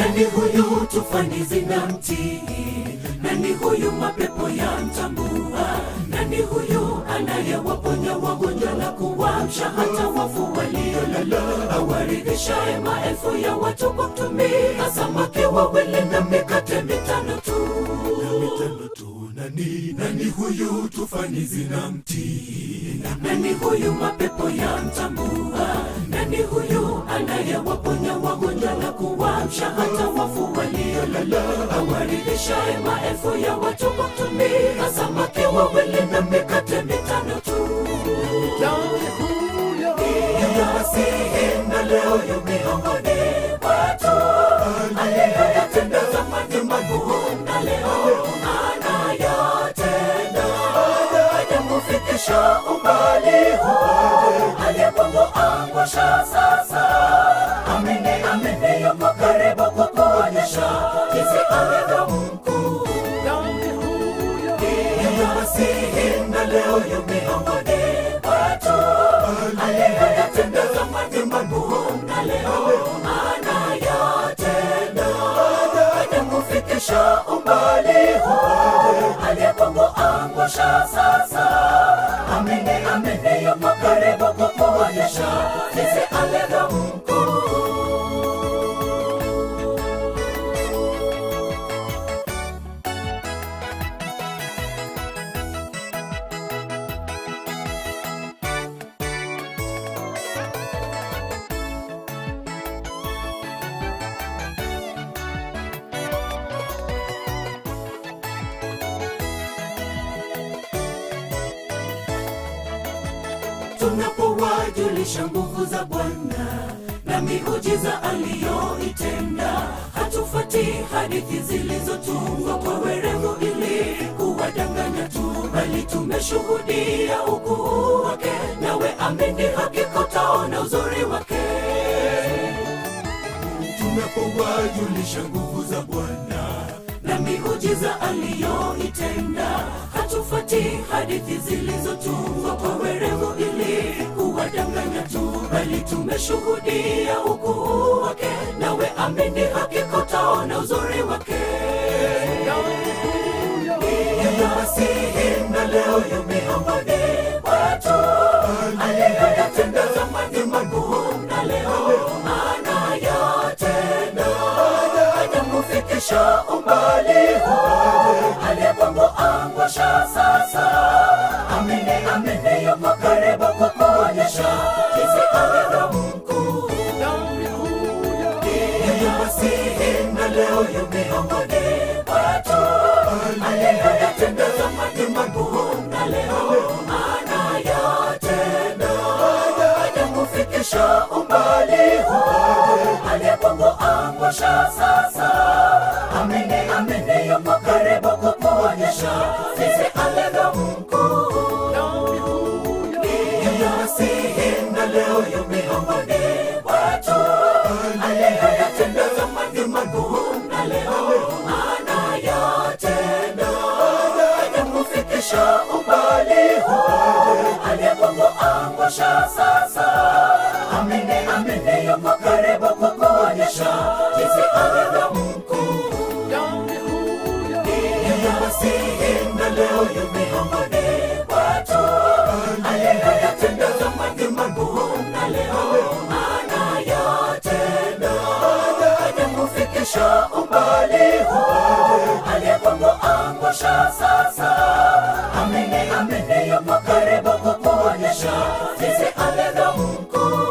Nani huyu tufani zinamtii? Nani huyu mapepo yamtambua? Nani huyu anayewaponya wagonjwa na kuamsha hata wafu waliolala? Awaridhishaye maelfu ya watu kwa kutumia samaki wawili na mikate mitano tu. Nani huyu tufani zinamtii? Nani huyu mapepo yamtambua? Nani huyu anayewaponya wagonjwa na kuamsha hata wafu waliolala? Awaridhishaye maelfu ya watu kwa kutumia samaki wawili na mikate mitano tu. Masihi na leo yu miongoni mwetu, aliyeyatenda zamani makuu na leo anayatenda. Hajakufikisha umbali huu, aliyekuangusha sasa. Amini yuko karibu kukuonyesha jinsi alivyo mkuu. Masihi na leo yu miongoni mwetu, aliyeyatenda zamani makuu na leo anayatenda. Hajakufikisha umbali huu, aliyekuangusha sasa. Amini yuko karibu kukuonyesha jinsi alivyo mkuu. Tunapowajulisha nguvu za Bwana na miujiza aliyoitenda, hatufuati hadithi zilizotungwa kwa werevu ili kuwadanganya tu, bali tumeshuhudia ukuu wake, nawe amini hakika utaona uzuri wake. Tunapowajulisha nguvu za Bwana na miujiza aliyoitenda, hatufuati hadithi zilizotungwa kwa werevu ili kuwadanganya tu, bali tumeshuhudia ukuu wake, nawe amini hakika utaona uzuri wake. Masihi na leo yu miongoni mwetu, aliyeyatenda zamani makuu na leo anayatenda. Hajakufikisha umbali huu, aliyekuangusha sasa. Amini yuko karibu kukuonyesha jinsi alivyo mkuu. Masihi na leo yu miongoni mwetu, aliyeyatenda zamani makuu na leo anayatenda. Hajakufikisha umbali huu, aliyekuangusha sasa. Amini yuko karibu kukuonyesha jinsi alivyo mkuu. Masihi na leo yu miongoni mwetu, aliyeyatenda zamani makuu na leo anayatenda. Hajakufikisha umbali huu, aliyekuangusha sasa. Amini yuko karibu kukuonyesha jinsi alivyo mkuu. Masihi na leo yu miongoni mwetu, aliyeyatenda zamani makuu na leo anayatenda. Hajakufikisha umbali huu, aliyekuangusha sasa. Amini yuko karibu kukuonyesha jinsi alivyo mkuu.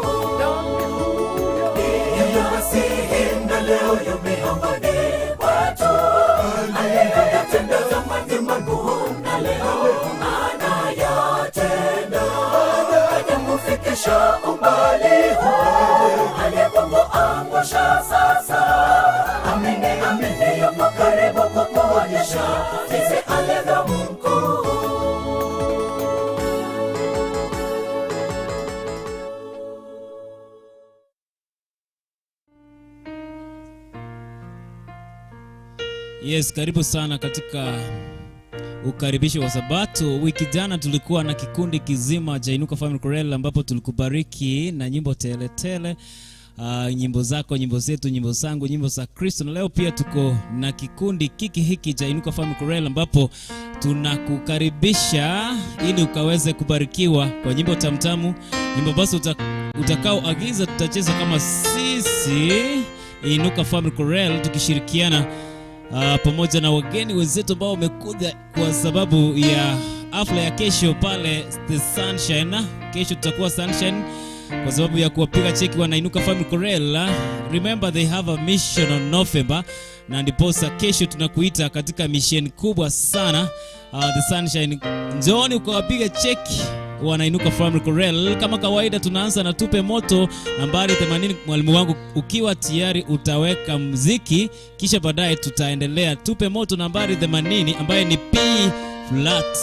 Masihi na leo yu miongoni mwetu, aliyeyatenda zamani makuu na leo anayatenda. Hajakufikisha umbali huu, aliyekuangusha sasa. Amini yuko karibu kukuonyesha jinsi alivyo mkuu. Yes, karibu sana katika ukaribisho wa Sabato. Wiki jana tulikuwa na kikundi kizima cha Inuka Family Choral ambapo tulikubariki na nyimbo tele tele. nyimbo zako, nyimbo zetu, nyimbo zangu, nyimbo za Kristo. Na leo pia tuko na kikundi kiki hiki cha Inuka Family Choir ambapo tunakukaribisha ili ukaweze kubarikiwa kwa nyimbo tamtamu, nyimbo basi utakao agiza tutacheza kama sisi Inuka Family Choir tukishirikiana pamoja na wageni wenzetu ambao wamekuja kwa sababu ya hafla ya kesho pale The Sunshine. Kesho tutakuwa Sunshine kwa sababu ya kuwapiga cheki wana Inuka Family Choir. Remember they have a mission on November, na ndiposa kesho tunakuita katika mission kubwa sana The Sunshine. Njooni ukawapiga cheki wana Inuka Family Choir. Kama kawaida tunaanza na tupe moto nambari 80. Mwalimu wangu ukiwa tayari utaweka muziki, kisha baadaye tutaendelea tupe moto nambari 80 ambaye ni P flat.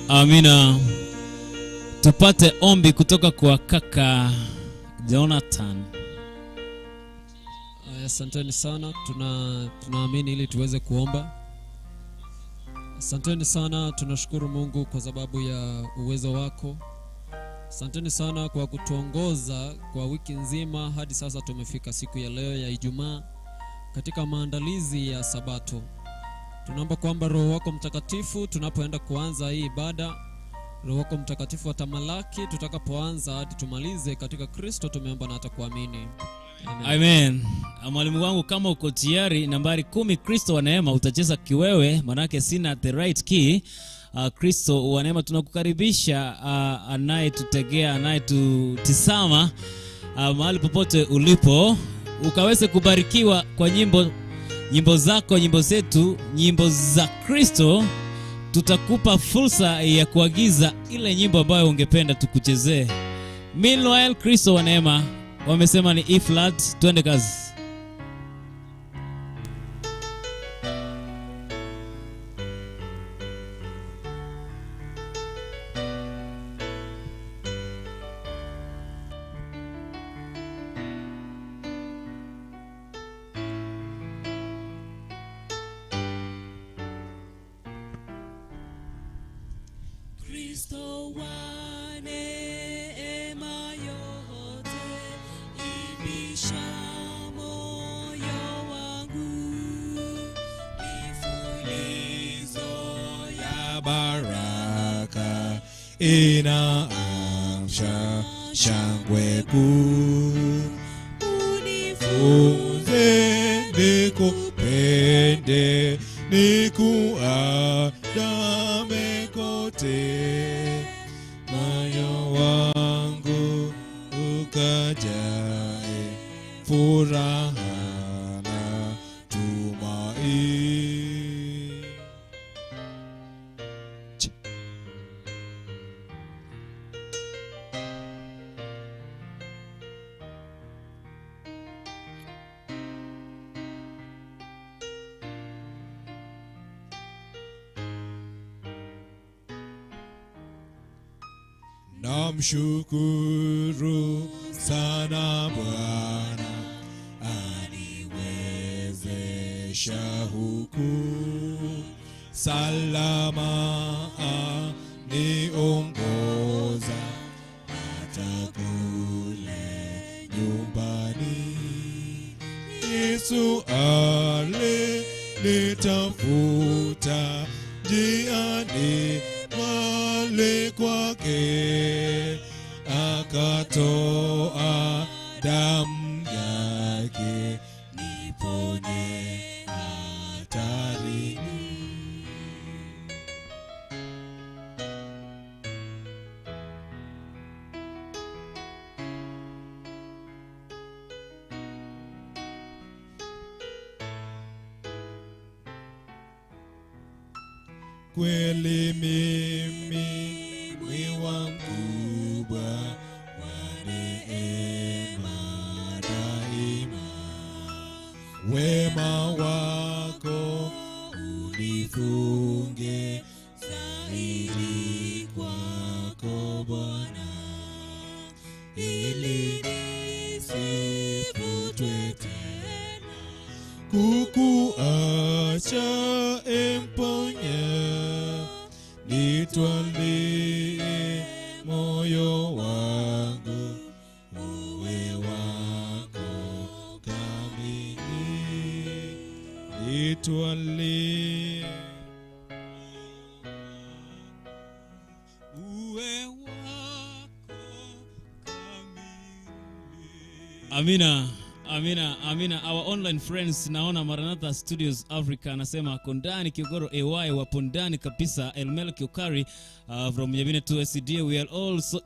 Amina. Tupate ombi kutoka kwa kaka Jonathan. Asanteni sana, tunaamini ili tuweze kuomba. Asanteni sana, tunashukuru Mungu kwa sababu ya uwezo wako. Asanteni sana kwa kutuongoza kwa wiki nzima hadi sasa tumefika siku ya leo ya Ijumaa katika maandalizi ya Sabato. Tunaomba kwamba Roho wako Mtakatifu tunapoenda kuanza hii ibada, Roho wako Mtakatifu atamalaki tutakapoanza hadi tumalize. Katika Kristo tumeomba na hata kuamini. Amen. Mwalimu wangu kama uko tayari, nambari 10 Kristo wa Neema utacheza kiwewe, manake sina the right key. Kristo wa Neema tunakukaribisha, anayetutegea, anayetutisama mahali popote ulipo, ukaweze kubarikiwa kwa nyimbo zako, nyimbo zetu, nyimbo za Kristo. Tutakupa fursa ya kuagiza ile nyimbo ambayo ungependa tukuchezee. Meanwhile, Kristo wa Neema wamesema ni E flat. Twende kazi. Kristo wa neema yote, ibisha moyo wangu, ifulizo ya baraka, inaamsha shangwe kuu. Unifunze nikupende, nikuandame kote, moyo wangu ukajae furaha na tumaini. namshukuru sana Bwana aniwezesha huku salama, aniongoza hata kule nyumbani. Yesu alinitafuta njiani mahali kwake, akatoa damu yake niponye hatarini. Kweli mimi mwiwa mkubwa wa neema daima, wema wako unifunge zaidi kwako Bwana, ili nisifutwe tena kukuacha emponya. Nitwalie moyo wangu uwe wako kamili, nitwalie uwe wako kamili. Amina. Amina. Our online friends, naona Maranatha Studios Africa anasema kondani Kiogoro AY wapo ndani kabisa. Elmel Kiokari from Yabine 2SCD. We are also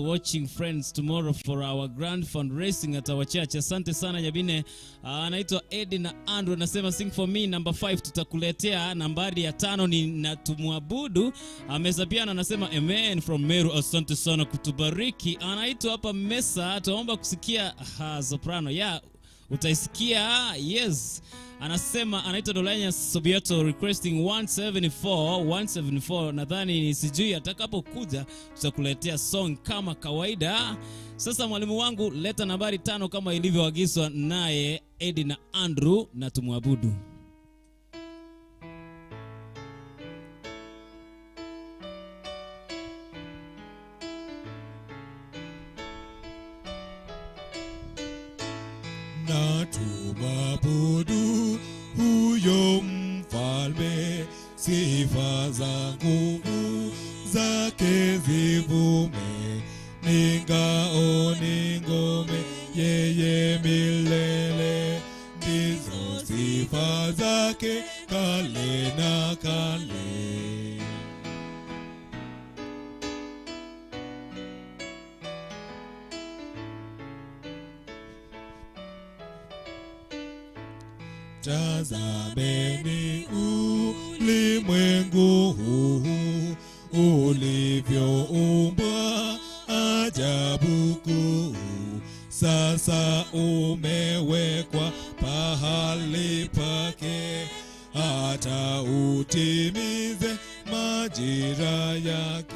watching friends tomorrow for our grand fundraising at our church. Asante sana Yabine. Anaitwa Eddie na Andrew anasema sing for me number 5 tutakuletea. Nambari ya 5 ni natumwabudu. Amesapiana anasema amen from Meru. Asante sana kutubariki. Anaitwa hapa Mesa, tuomba kusikia soprano. Yeah, utaisikia. Yes. Anasema anaitwa Dolanya Sobiato requesting 174. Nadhani sijui atakapokuja tutakuletea song kama kawaida. Sasa mwalimu wangu, leta nambari 5 kama ilivyoagizwa naye Eddie na Andrew na tumwabudu. Na tumwabudu huyo mfalme, sifa za nguvu zake zivume, ni ngao ni ngome yeye milele, ndizo sifa zake kale na kale. Tazameni ulimwengu huu ulivyoumbwa ajabu kuu, sasa umewekwa pahali pake, hata utimize majira yake.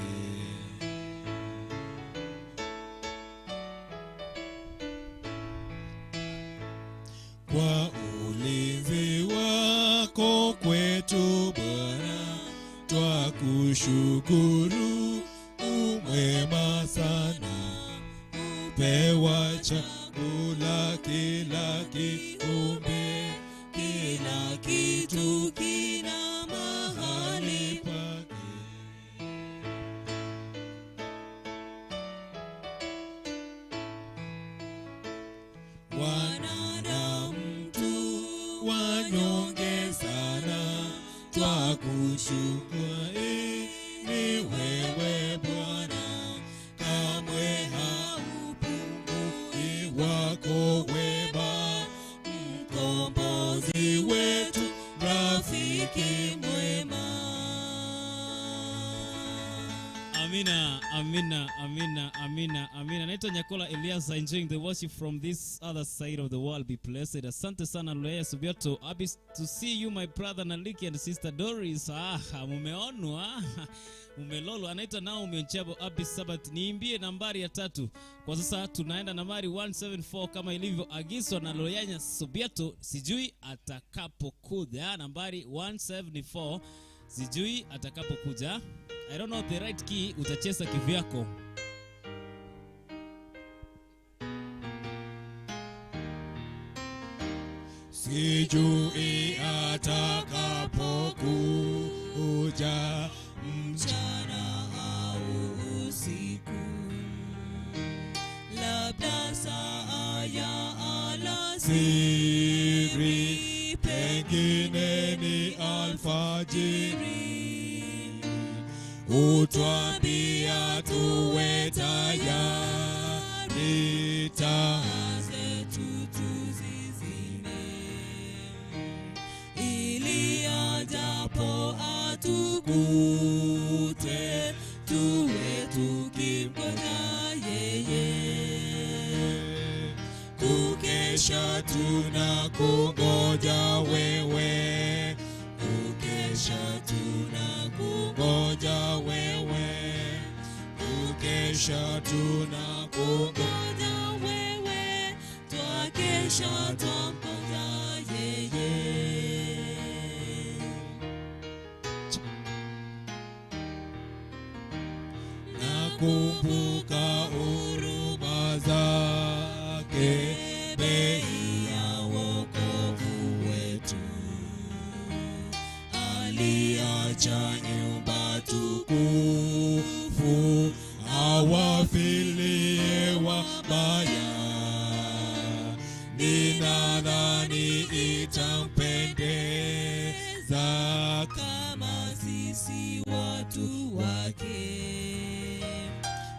Kwa ulinzi wako kwetu Bwana, twakushukuru, umwema sana. Upewa chakula kila kiumbe, kila kitu kina mahali pake. Wanyonge sana twakushukuru, ni wewe Bwana, kamwe haupungui wako wema, mkombozi wetu, rafiki mwema. Amina. Peter Nyakola Elias are enjoying the worship from this other side of the world. Be blessed. Asante sana Loya Subiato. Happy to see you my brother Naliki and sister Doris. Mumeonwa. Umelolo anaitwa nao Umenchabo. Happy Sabbath. Niimbie nambari ya 3. Kwa sasa tunaenda nambari 174 kama ilivyo agizwa na Loya Subiato. Sijui atakapokuja. Nambari 174. Sijui atakapokuja. I don't know the right key. Utacheza kivyako. Sijui atakapokuja mchana au usiku, labda saa ya alasiri, pengine ni alfajiri. Utwambia tuwe tayari, taa zetu tuzizime, ili ajapo atukute tuwe tukimgoja yeye. Kukesha tunakungoja wewe, kukesha tunakungoja wewe, kukesha tunakungoja wewe, twakesha twamgoja yeye. Nakumbuka huruma zake, bei ya wokovu wetu. Aliacha nyumba tukufu, awafilie wabaya. Ninadhani itampendeza kama sisi watu wake,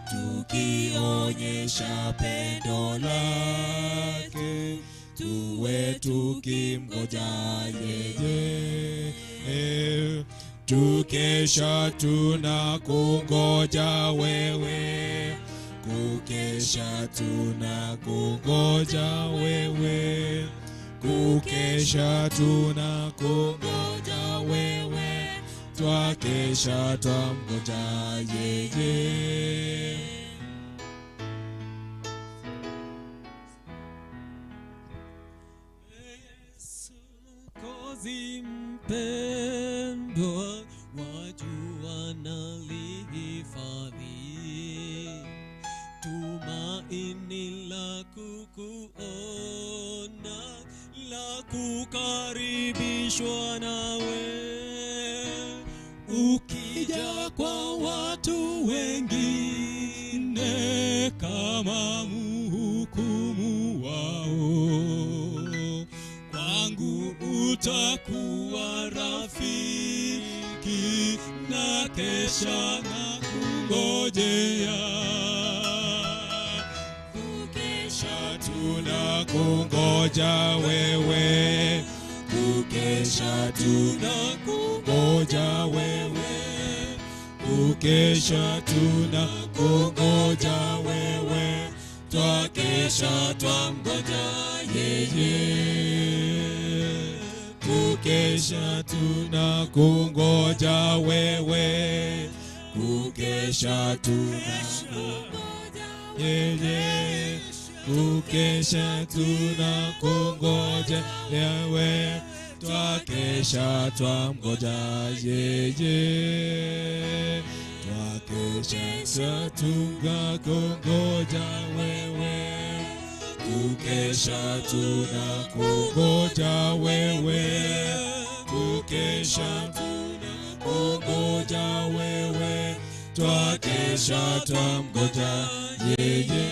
tukionyesha pendo lake, tuwe tukimgoja yeye. Tukesha tunakungoja wewe, kukesha tunakungoja wewe, kukesha tunakungoja wewe, twakesha twamgoja yeye. Kozi mpendwa, wajua nalihifadhi tumaini la kukuona, la kukaribishwa nawe. Ukija kwa watu wengine kama mhukumu wao, kwangu utakuwa rafiki, na kesha na kungojea. Kukesha tunakungoja wewe, kukesha tunakungoja wewe, kukesha tunakungoja wewe, twakesha twamgoja yeye. Kukesha tunakungoja wewe, kukesha tunakungoja yeye, kukesha tunakungoja wewe, twakesha twamgoja yeye, twakesha tunakungoja wewe, kukesha tunakungoja wewe, kukesha tunakungoja wewe, twakesha twamgoja yeye.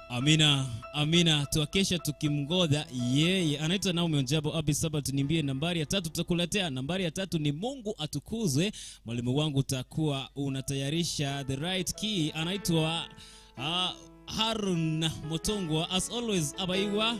Amina, amina. Tuakesha tukimgoja yeye. Anaitwa Naomi Onjabo. Happy Sabbath. Niambie nambari ya 3 tutakuletea. Nambari ya 3 ni Mungu atukuzwe. Mwalimu wangu utakuwa unatayarisha the right key. Anaitwa Harun Motongwa. As always, Abaiwa,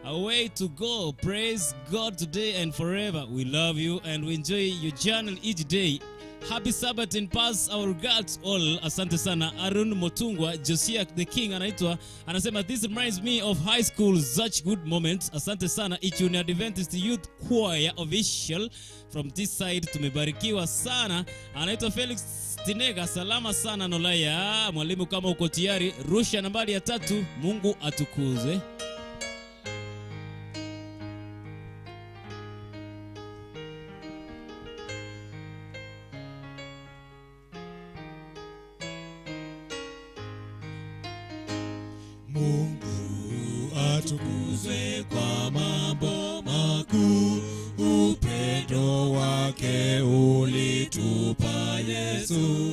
a way to go. Praise God today and forever. We love you and we enjoy your journey each day. Happy Sabbath and pass our regards all. Asante sana. Arun Motungwa, Josiah the King anaitwa, anasema this reminds me of high school, such good moments. Asante sana. Ichuni Adventist Youth Choir official from this side, tumebarikiwa sana. Anaitwa Felix Tinega, salama sana Nolaya. Mwalimu kama uko tayari, rusha nambari ya 3. Mungu atukuzwe. Mungu atukuzwe kwa mambo makuu, upendo wake ulitupa Yesu,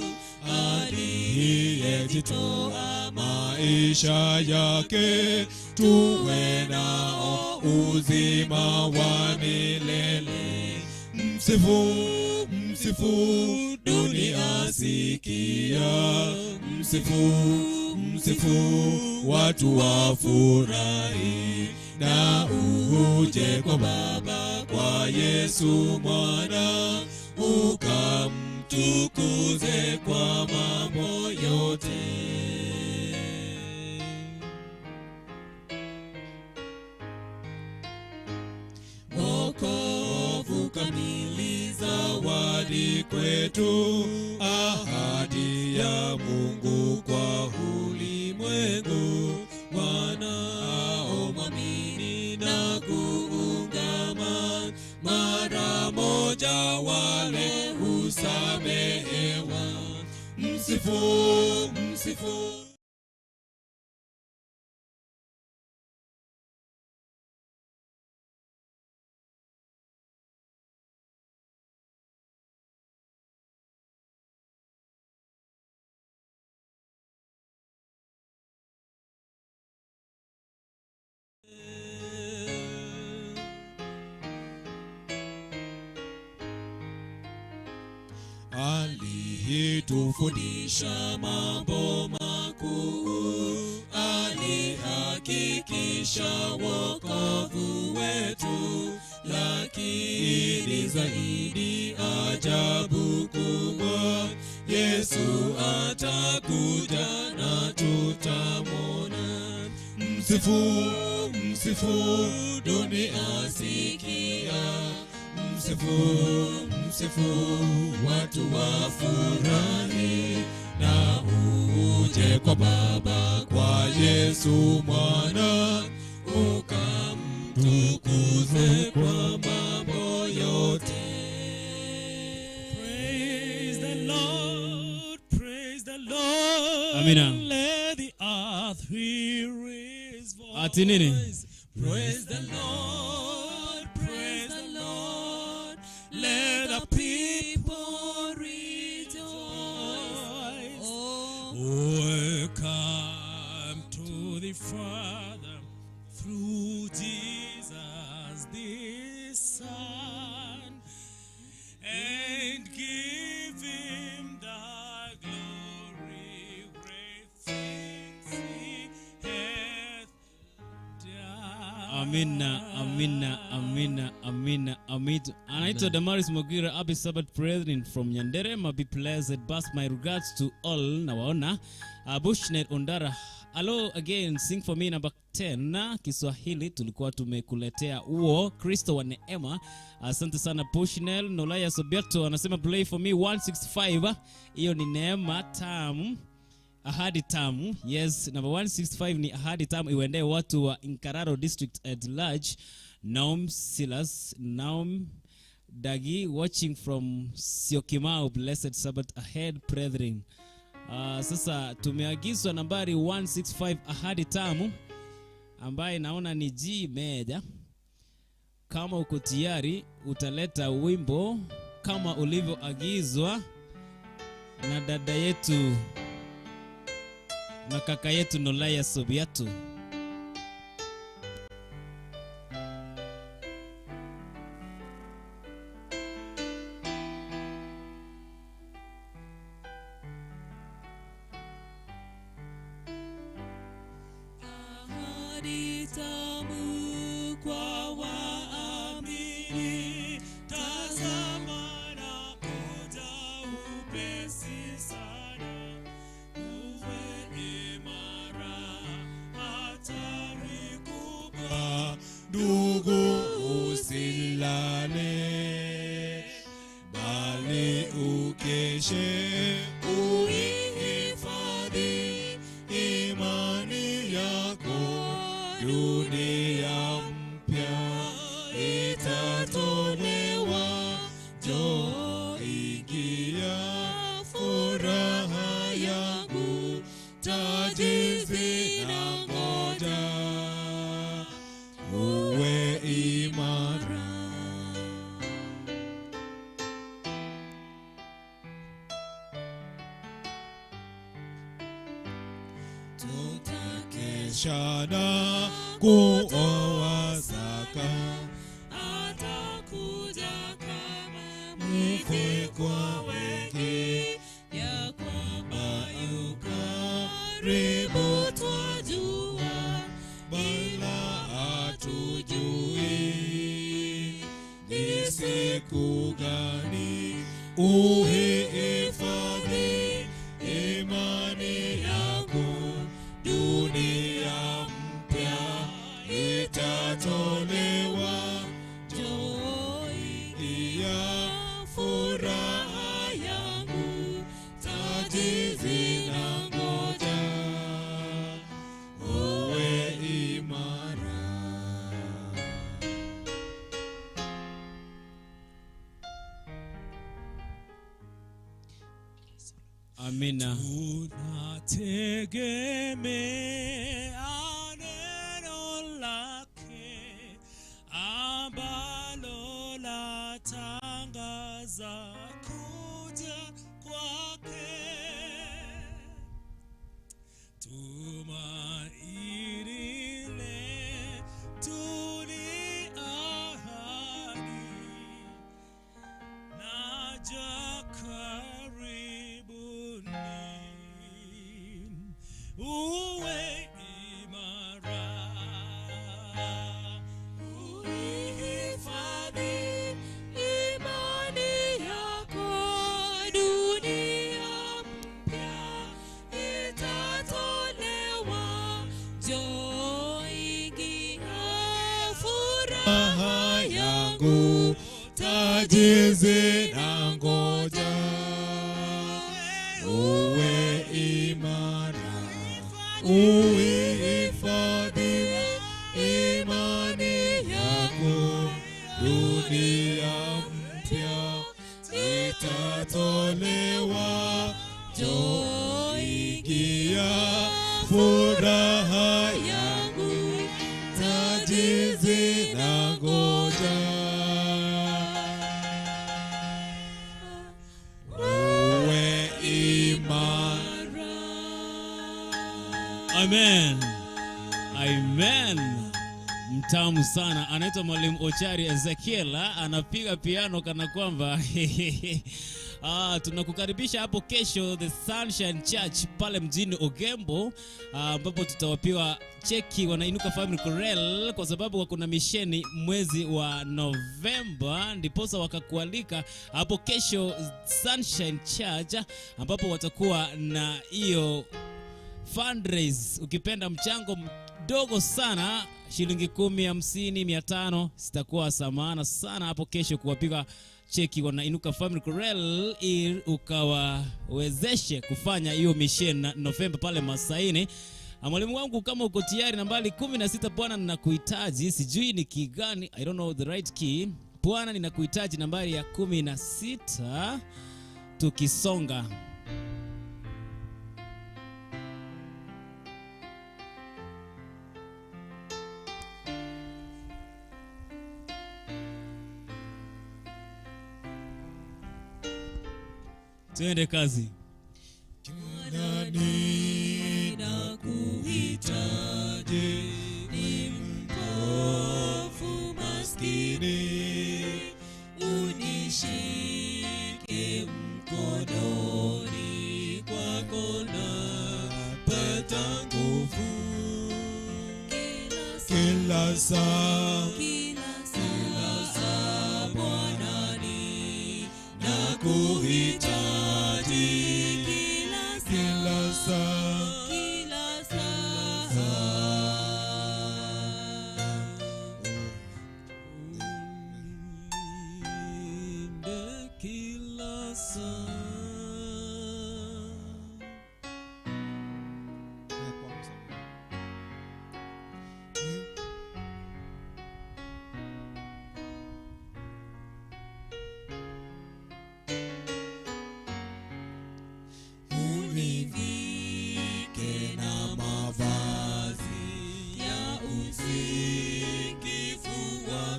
aliyejitoa maisha yake, tuwe nao uzima wa milele. Msifu, msifu dunia sikia, msifu, msifu watu wafurahi, na uje kwa Baba, kwa Yesu mwana, ukamtukuze kwa mambo yote. Wokovu kamili zawadi kwetu, ahadi ya Mungu kwa ulimwengu, wanaomwamini na kuungama, mara moja wale husamehewa. Msifu, msifu. Alitufundisha mambo makuu, alihakikisha wokovu wetu, lakini zaidi ajabu kubwa, Yesu atakuja na tutamwona. Msifu, msifu dunia sikia, msifu, msifu watu wafurahi, na uje kwa Baba, kwa Yesu mwana, ukamtukuze kwa mambo yote. Praise the Lord, praise the Lord. Amina. Let the earth hear his voice. Ati nini? Praise the Lord, praise the Lord. Let the people rejoice. Welcome to the Father through Jesus the Son, and give him the glory, great things he hath done. Amina, amina, amina, amina, amina. Anaitwa Damaris Mogira. Happy Sabbath brethren from Nyandere. Be blessed. Pass my regards to all. Nawaona. Bushnet Ondara. Hello again. Sing for me number 10. Kiswahili tulikuwa tumekuletea uo Kristo wa neema. Asante sana Bushnell. Nolaya Sobiato anasema play for me 165. Hiyo ni neema tamu. Ahadi tamu. Yes, number 165 ni ahadi tamu. Iwendee watu wa Inkararo district at large. Naum Silas, Naum Dagi, watching from Syokimau. Blessed Sabbath ahead, brethren. Sasa tumeagizwa nambari 165 ahadi tamu, ambaye naona ni G meja. Kama uko tayari utaleta wimbo kama ulivyoagizwa na dada yetu na kaka yetu Nolaya Sobiatu. Ahadi tamu kwa waamini, tazama nakuja dunia mpya itatolewa. Njoo ingia furaha yangu, taji zinangoja, uwe imara. Tutakesha na kuoa zaka, atakuja kama mwizi kwa wengi, ya kwamba yu karibu twajua, bala hatujui ni siku gani. Uhifadhi imani yako, dunia mpya itatolewa. Njoo ingia furaha yangu, taji zinangoja, uwe imara. Amina. Tunategemea neno lake ambalo latangaza kuja kwake. Tumaini letu ni ahadi, naja karibuni, uwe imara, Uhifadhi imani yako, dunia mpya itatolewa. Njoo ingia furaha yangu, taji zinangoja, uwe imara. Uhifadhi imani yako, dunia mpya itatolewa. Njoo ingia furaha yangu, taji zinangoja, uwe imara. Amen. Amen. Mtamu sana. Anaitwa Mwalimu Ochari Ezekiel, anapiga piano kana kwamba tunakukaribisha hapo kesho The Sunshine Church pale mjini Ogembo, ambapo tutawapiwa cheki wana Inuka Family Chorale kwa sababu wako na misheni mwezi wa Novemba, ndiposa wakakualika hapo kesho Sunshine Church, ambapo watakuwa na hiyo fundraise, ukipenda mchango mdogo sana, shilingi 10, 50, 500, sitakuwa samana sana hapo kesho kuwapiga cheki wana Inuka Family Chorale ili ukawawezeshe kufanya hiyo mission Novemba pale Masaini. Mwalimu wangu, kama uko tayari, nambari 16, Bwana ninakuhitaji, sijui ni key gani, I don't know the right key. Bwana ninakuhitaji, nambari ya 16, tukisonga. Tuende kazi. Nani nakuhitaji, ni mpofu maskini, unishike mkononi, kwako napata nguvu. Kila saa Bwana ninakuhitaji, kila saa.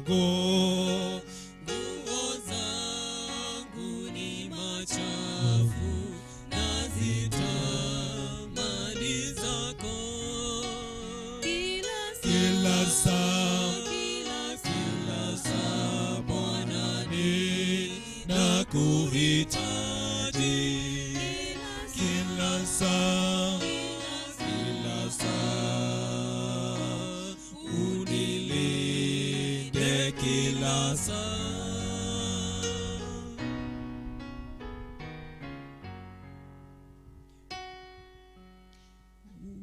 zangu, nguo zangu ni machafu, nazitamani zako. Kila saa Bwana ninakuhitaji. Kila saa unilinde kila saa.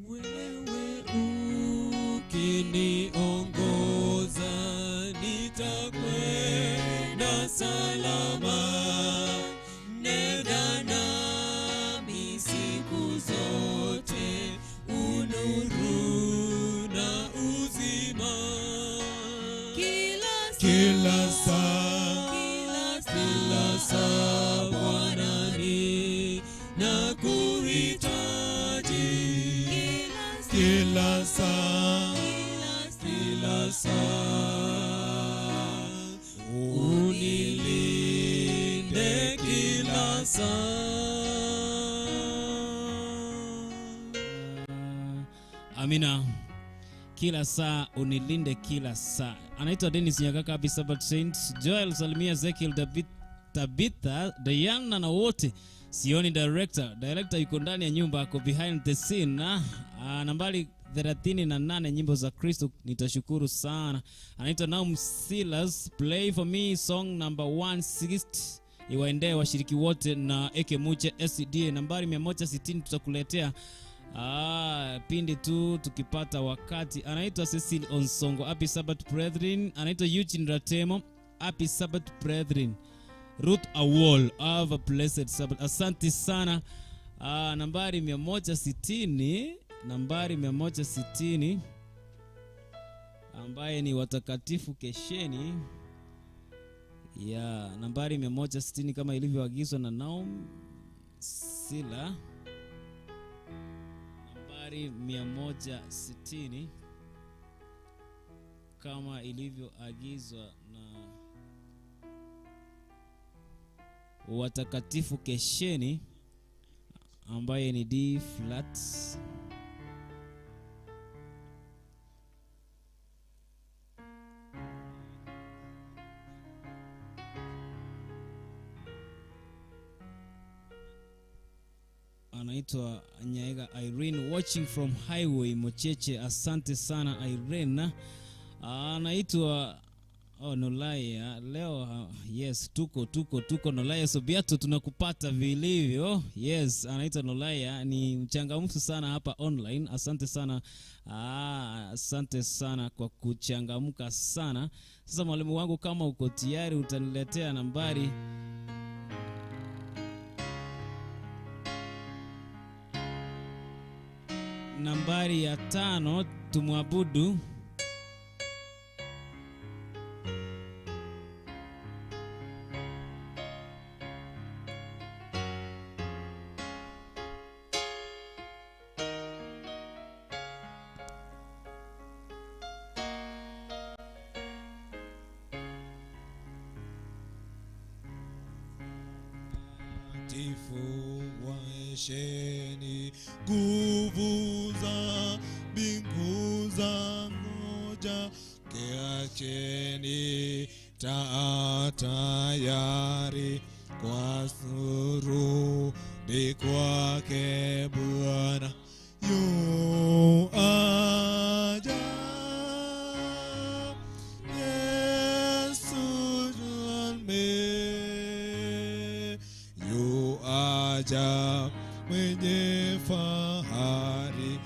Wewe ukiniongoza nitakwenda salama. Nenda nami siku zote, unuru na uzima. Kila saa Bwana ninakuhitaji. Kila saa unilinde kila saa. Amina. Kila saa unilinde kila saa. Anaitwa Dennis Nyakaka, Happy Sabbath Saints. Joel Salimia, Ezekiel, Tabitha, Diana na wote. Sioni director yuko ndani ya nyumba, ako behind the scene. Nambari 38 nyimbo za Kristo, nitashukuru sana. Anaitwa Naum Silas, play for me song number 160. Iwaendee washiriki wote na Eke Muche SCDA. Nambari 160 tutakuletea pindi tu tukipata wakati. Anaitwa Cecil Onsongo, Happy Sabbath Brethren. Anaitwa Eugene Ratemo, Happy Sabbath Brethren. Ruth Awol, have a blessed Sabbath. Asante sana. Nambari 160 ambaye ni watakatifu kesheni. Nambari 160 kama ilivyoagizwa na Naum Sila. Nambari 160 kama ilivyoagizwa na watakatifu kesheni, ambaye ni D flat. Anaitwa Nyaega Irene, watching from Highway Mocheche. Asante sana Irene. Anaitwa Nolaya leo. Yes, tuko Nolaya Sobiato, tunakupata vilivyo. Yes, anaitwa Nolaya, ni mchangamfu sana hapa online. Asante sana. Asante sana kwa kuchangamka sana. Sasa mwalimu wangu, kama uko tayari utaniletea nambari ya 5, tumwabudu. Waesheni nguvu za mbingu za moja, kiacheni taa tayari kwa surudi kwake Bwana. Yu aja Yesu mfalme, yu aja mwenye fahari,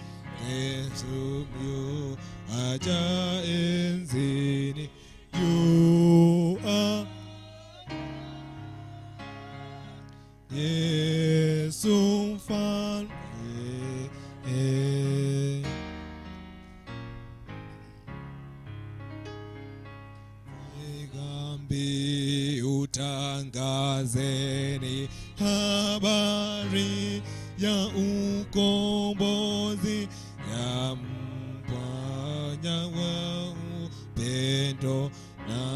Yesu yu aja enzini, yu Yesu mfalme. Igambi utangazeni habari ya ukombozi, ya mpanya wa upendo na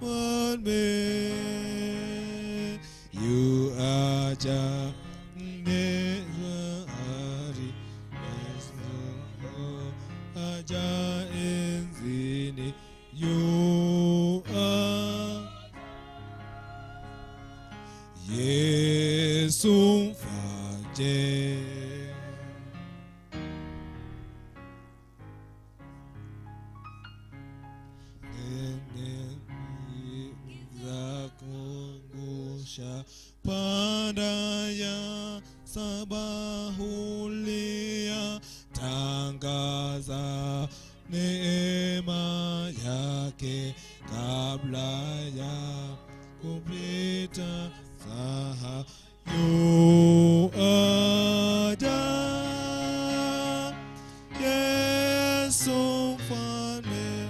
mfalme, yu aja mnezari, Yesu aja enzini, yu Yesu mfalme. Pada ya sabahulia, tangaza neema yake kabla ya kupita saha. Yu aja Yesu mfalme,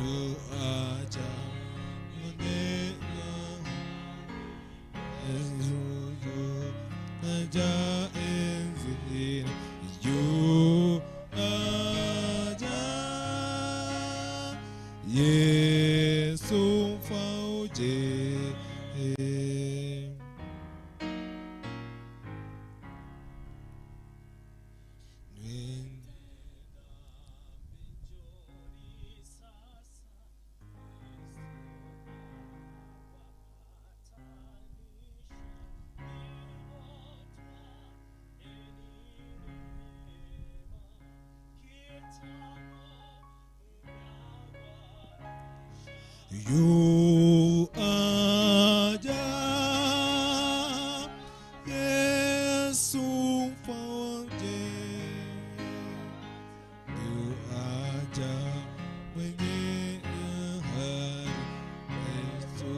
yu aja aja enzini, yu aja Yesu mfalme. Yu aja Yesu mfalme, yu aja mwenye haki, Yesu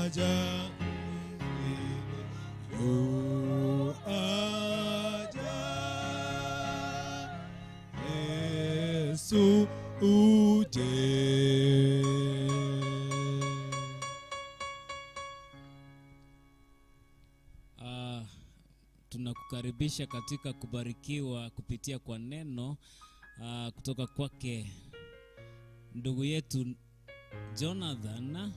aja mwenye, yu aja Yesu uje. Tunakukaribisha katika kubarikiwa kupitia kwa neno kutoka kwake ndugu yetu Jonathan.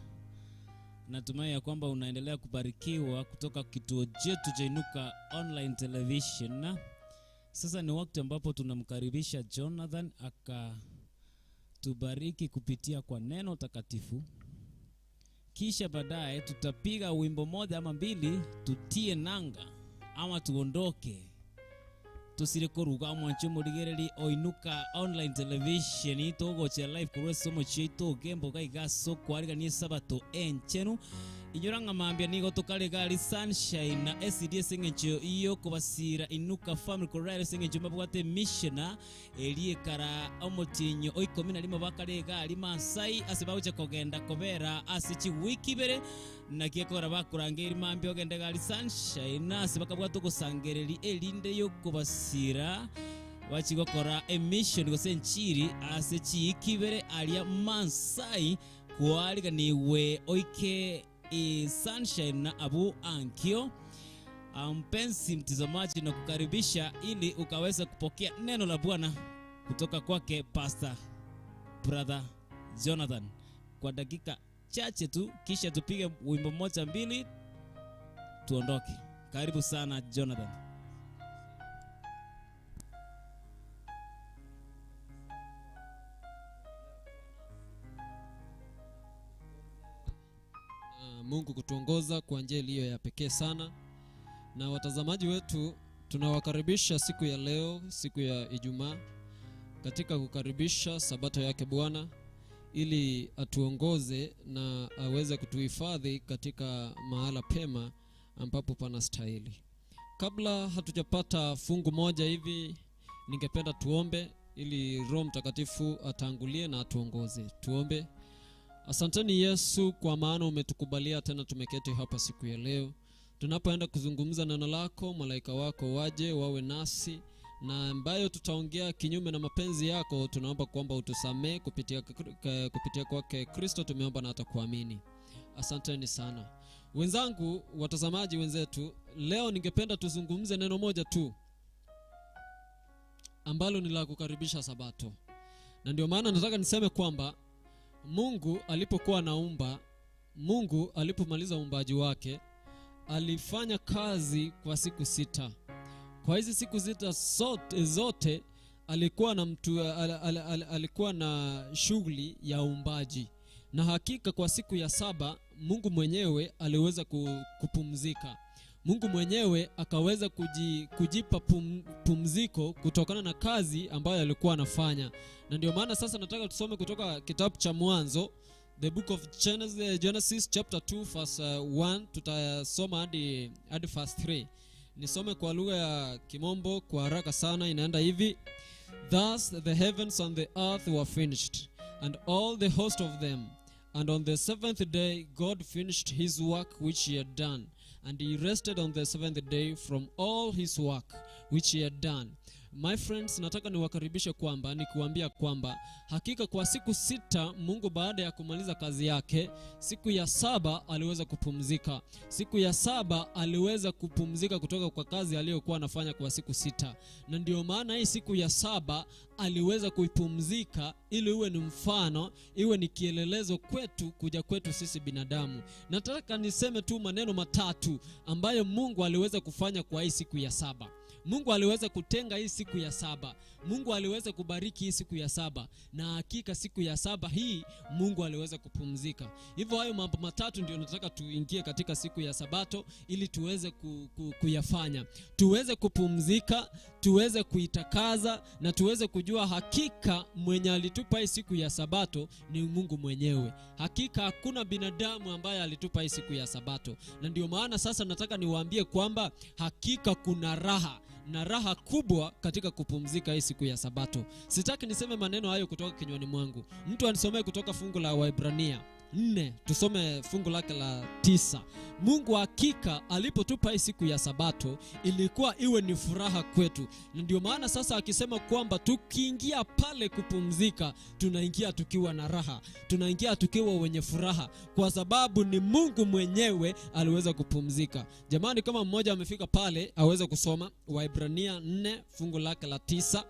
Natumai ya kwamba unaendelea kubarikiwa kutoka kituo chetu cha Inuka Online Television. Sasa ni wakati ambapo tunamkaribisha Jonathan akatubariki kupitia kwa neno takatifu. Kisha baadaye tutapiga wimbo moja ama mbili tutie nanga ama tuondoke. Tusirikuruga mwancho murigereri Inuka Online Television itogo cha live kureso mo Kisii-Ogembo gaigaso kwariganie Sabbath enchenu inyuranga mambia nigo tukale gali sunshine na SDS ngencho iyo kubasira Inuka family choir sengencho mabwate missioner elie kara omotinyo oikomina limo bakale gali Masai asibaucha kogenda kobera asichi wiki bere na kiekora bakurangeri mambia ogende gali sunshine asibakabwato kusangereri elinde yo kubasira wachigokora emission gosenchiri asichi ikibere alia Masai kualiga niwe oike sunshine na abu ankio. Mpenzi mtazamaji, na kukaribisha ili ukaweza kupokea neno la Bwana kutoka kwake Pastor Brother Jonathan kwa dakika chache tu, kisha tupige wimbo moja mbili tuondoke. Karibu sana Jonathan. Mungu kutuongoza kwa njia iliyo ya pekee sana. Na watazamaji wetu tunawakaribisha siku ya leo, siku ya Ijumaa, katika kukaribisha sabato yake Bwana ili atuongoze na aweze kutuhifadhi katika mahala pema ambapo panastahili. Kabla hatujapata fungu moja hivi, ningependa tuombe ili Roho Mtakatifu atangulie na atuongoze. Tuombe. Asanteni Yesu kwa maana umetukubalia tena tumeketi hapa siku ya leo. Tunapoenda kuzungumza neno lako, malaika wako waje wawe nasi, na ambayo tutaongea kinyume na mapenzi yako tunaomba kwamba utusamee kupitia kwake Kristo tumeomba na atakuamini. Asanteni sana. Wenzangu, watazamaji wenzetu, leo ningependa tuzungumze neno moja tu ambalo ni la kukaribisha sabato. Na ndio maana nataka niseme kwamba Mungu alipokuwa anaumba, Mungu alipomaliza uumbaji wake, alifanya kazi kwa siku 6. Kwa hizi siku 6 zote alikuwa na alikuwa na shughuli ya uumbaji. Na hakika kwa siku ya 7 Mungu mwenyewe aliweza kupumzika. Mungu mwenyewe akaweza kujipa pumziko kutokana na kazi ambayo alikuwa anafanya. Na ndio maana sasa nataka tusome kutoka kitabu cha Mwanzo, the book of Genesis chapter 2 verse 1, tutasoma hadi verse 3. Nisome kwa lugha ya Kimombo kwa haraka sana. Inaenda hivi: Thus the heavens and the earth were finished, and all the host of them. And on the 7th day God finished his work which he had done, and he rested on the 7th day from all his work which he had done. My friends, nataka niwakaribishe kwamba nikuambia kwamba hakika kwa siku 6 Mungu baada ya kumaliza kazi yake, siku ya 7 aliweza kupumzika. Siku ya 7 aliweza kupumzika kutoka kwa kazi aliyokuwa anafanya kwa siku 6. Na ndio maana hii siku ya 7 aliweza kuipumzika ili iwe ni mfano, iwe ni kielelezo kwetu, kuja kwetu sisi binadamu. Nataka niseme tu maneno matatu ambayo Mungu aliweza kufanya kwa hii siku ya 7. Mungu aliweza kutenga hii siku ya 7. Mungu aliweza kubariki hii siku ya 7. Na hakika siku ya 7 hii Mungu aliweza kupumzika. Hivyo hayo mambo matatu ndio nataka tuingie katika siku ya Sabato ili tuweze kuyafanya. Tuweze kupumzika, tuweze kuitakaza, na tuweze kujua hakika mwenye alitupa hii siku ya Sabato ni Mungu mwenyewe. Hakika hakuna binadamu ambaye alitupa hii siku ya Sabato. Na ndio maana sasa nataka niwaambie kwamba hakika kuna raha, na raha kubwa katika kupumzika hii siku ya Sabato. Sitaki niseme maneno hayo kutoka kinywani mwangu. Mtu anisomee kutoka fungu la Waebrania 4, tusome fungu lake la 9. Mungu hakika alipotupa hii siku ya Sabato ilikuwa iwe ni furaha kwetu. Na ndio maana sasa akisema kwamba tukiingia pale kupumzika, tunaingia tukiwa na raha, tunaingia tukiwa wenye furaha, kwa sababu ni Mungu mwenyewe aliweza kupumzika. Jamani, kama mmoja amefika pale aweze kusoma Waebrania 4 fungu lake la 9.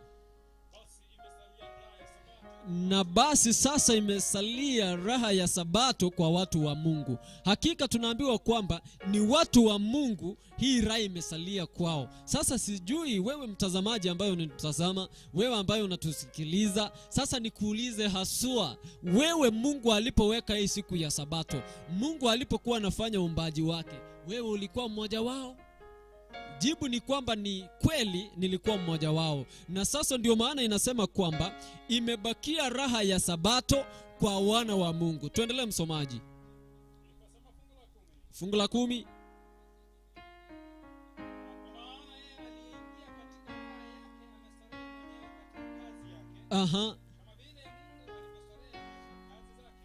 Na basi sasa imesalia raha ya Sabato kwa watu wa Mungu. Hakika tunaambiwa kwamba ni watu wa Mungu hii raha imesalia kwao. Sasa sijui wewe mtazamaji ambaye unatazama, wewe ambaye unatusikiliza, sasa nikuulize haswa, wewe Mungu alipoweka hii siku ya Sabato, Mungu alipokuwa anafanya uumbaji wake, wewe ulikuwa mmoja wao? Jibu ni kwamba ni kweli, nilikuwa mmoja wao. Na sasa ndio maana inasema kwamba imebakia raha ya Sabato kwa wana wa Mungu. Tuendelee msomaji. Fungu la 10. Aha.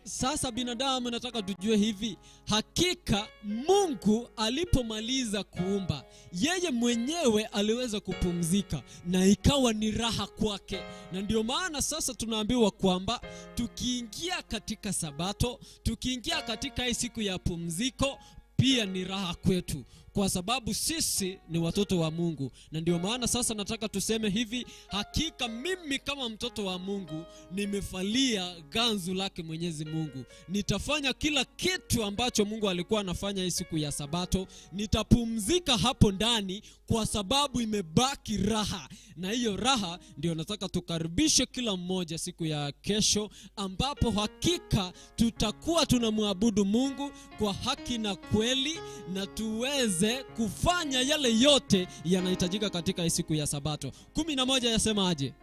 Sasa binadamu nataka tujue hivi, hakika Mungu alipomaliza kuumba, yeye mwenyewe aliweza kupumzika na ikawa ni raha kwake. Na ndio maana sasa tunaambiwa kwamba tukiingia katika Sabato, tukiingia katika hii siku ya pumziko, pia ni raha kwetu, kwa sababu sisi ni watoto wa Mungu. Na ndio maana sasa nataka tuseme hivi, hakika mimi kama mtoto wa Mungu nimefalia ganzu lake Mwenyezi Mungu. Nitafanya kila kitu ambacho Mungu alikuwa anafanya hii siku ya Sabato. Nitapumzika hapo ndani kwa sababu imebaki raha. Na hiyo raha ndio nataka tukaribishe kila mmoja siku ya kesho, ambapo hakika tutakuwa tunamwabudu Mungu kwa haki na kweli, na tuweze kufanya yale yote yanahitajika katika siku ya Sabato. 11 yasemaje?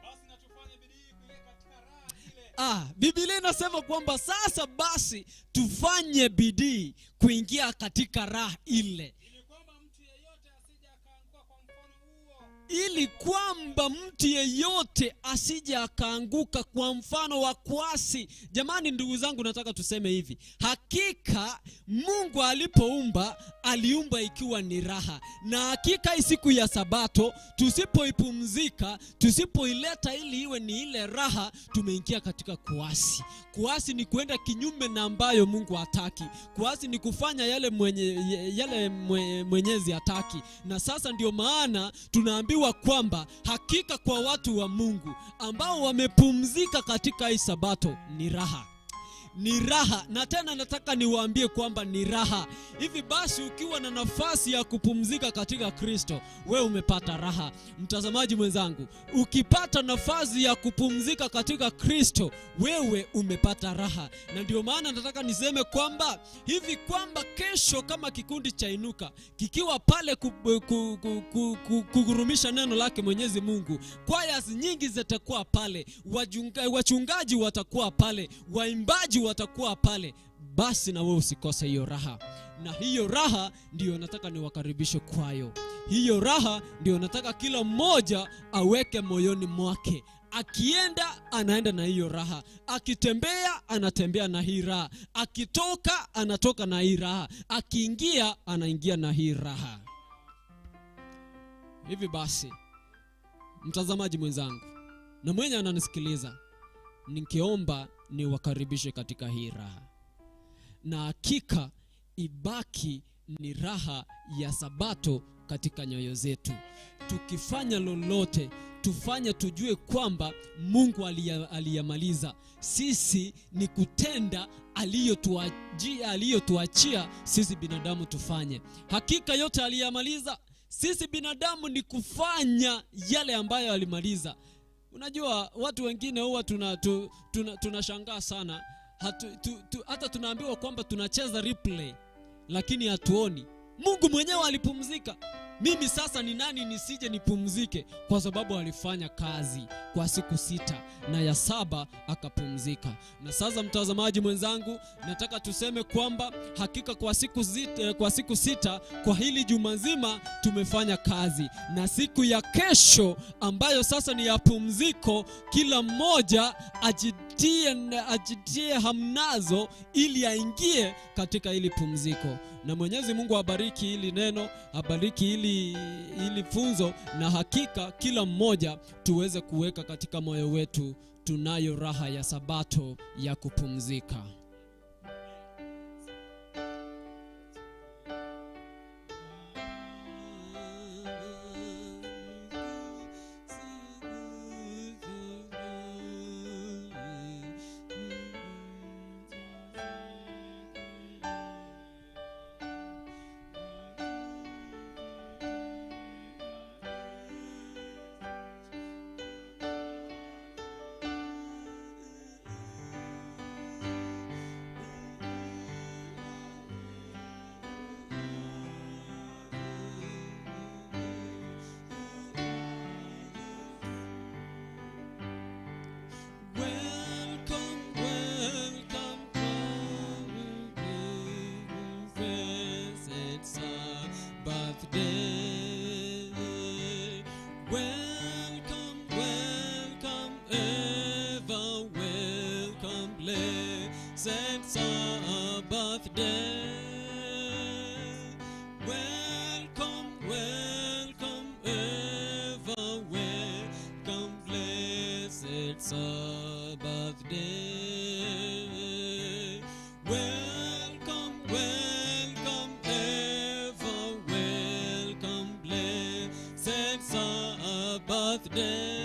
Biblia inasema kwamba sasa basi tufanye bidii kuingia katika raha ile, ili kwamba mtu yeyote asije akaanguka kwa mfano wa kuasi. Jamani ndugu zangu, nataka tuseme hivi, hakika Mungu alipoumba, aliumba ikiwa ni raha. Na hakika hii siku ya Sabato tusipoipumzika, tusipoileta ili iwe ni ile raha, tumeingia katika kuasi. Kuasi ni kuenda kinyume na ambayo Mungu hataki. Kuasi ni kufanya yale Mwenyezi hataki. Na sasa ndio maana tunaambiwa tunaambiwa kwamba hakika kwa watu wa Mungu ambao wamepumzika katika hii Sabato ni raha. Ni raha, na tena nataka niwaambie kwamba ni raha. Hivi basi ukiwa na nafasi ya kupumzika katika Kristo, wewe umepata raha. Mtazamaji mwenzangu, ukipata nafasi ya kupumzika katika Kristo, wewe umepata raha. Na ndio maana nataka niseme kwamba hivi kwamba kesho kama kikundi cha Inuka kikiwa pale kugurumisha neno lake Mwenyezi Mungu, kwaya nyingi zitakuwa pale, wachungaji watakuwa pale, waimbaji watakuwa pale, basi na wewe usikose hiyo raha. Na hiyo raha ndio nataka niwakaribishe kwayo. Hiyo raha ndio nataka kila mmoja aweke moyoni mwake. Akienda anaenda na hiyo raha, akitembea anatembea na hii raha, akitoka anatoka na hii raha, akiingia anaingia na hii raha. Hivi basi mtazamaji mwenzangu na mwenye ananisikiliza, ningeomba niwakaribishe katika hii raha. Na hakika ibaki ni raha ya Sabato katika nyoyo zetu. Tukifanya lolote, tufanye tujue kwamba Mungu aliyamaliza. Sisi ni kutenda aliyotuachia sisi binadamu tufanye. Hakika yote aliyamaliza. Sisi binadamu ni kufanya yale ambayo alimaliza. Unajua watu wengine huwa tunashangaa sana. Hata tunaambiwa kwamba tunacheza replay, lakini hatuoni. Mungu mwenyewe alipumzika. Mimi sasa ni nani nisije nipumzike? Kwa sababu alifanya kazi kwa siku 6 na ya 7 akapumzika. Na sasa mtazamaji mwenzangu, nataka tuseme kwamba hakika kwa siku 6 kwa hili juma nzima tumefanya kazi, na siku ya kesho ambayo sasa ni ya pumziko, kila mmoja ajitie hamnazo ili aingie katika hili pumziko. Na Mwenyezi Mungu abariki hili neno, abariki hili funzo, na hakika kila mmoja tuweze kuweka katika moyo wetu tunayo raha ya Sabato ya kupumzika. Sabbath day, welcome, welcome, ever welcome, blessed Sabbath day. Welcome, welcome, ever welcome, blessed Sabbath day.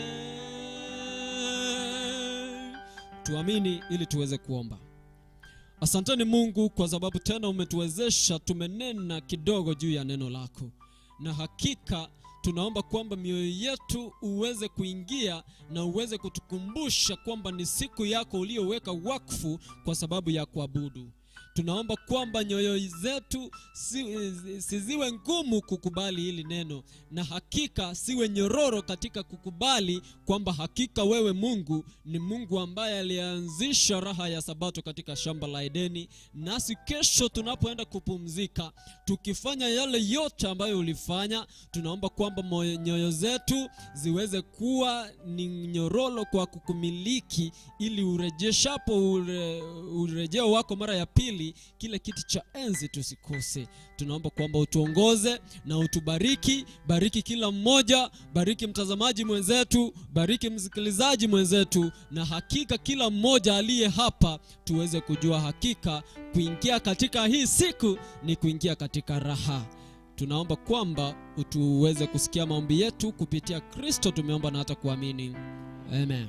Tuamini ili tuweze kuomba. Asanteni Mungu kwa sababu tena umetuwezesha tumenena kidogo juu ya neno lako. Na hakika tunaomba kwamba mioyo yetu uweze kuingia na uweze kutukumbusha kwamba ni siku yako uliyoweka wakfu kwa sababu ya kuabudu. Tunaomba kwamba nyoyo zetu siziwe ngumu kukubali hili neno, na hakika siwe nyororo katika kukubali kwamba hakika wewe Mungu ni Mungu ambaye alianzisha raha ya Sabato katika shamba la Edeni. Nasi kesho tunapoenda kupumzika, tukifanya yale yote ambayo ulifanya, tunaomba kwamba nyoyo zetu ziweze kuwa ni nyororo kwa kukumiliki, ili urejeshapo urejeo wako mara ya pili, kile kiti cha enzi tusikose. Tunaomba kwamba utuongoze na utubariki. Bariki kila mmoja, bariki mtazamaji mwenzetu, bariki msikilizaji mwenzetu, na hakika kila mmoja aliye hapa tuweze kujua hakika kuingia katika hii siku ni kuingia katika raha. tunaomba kwamba utuweze kusikia maombi yetu kupitia Kristo tumeomba na hata kuamini. Amen.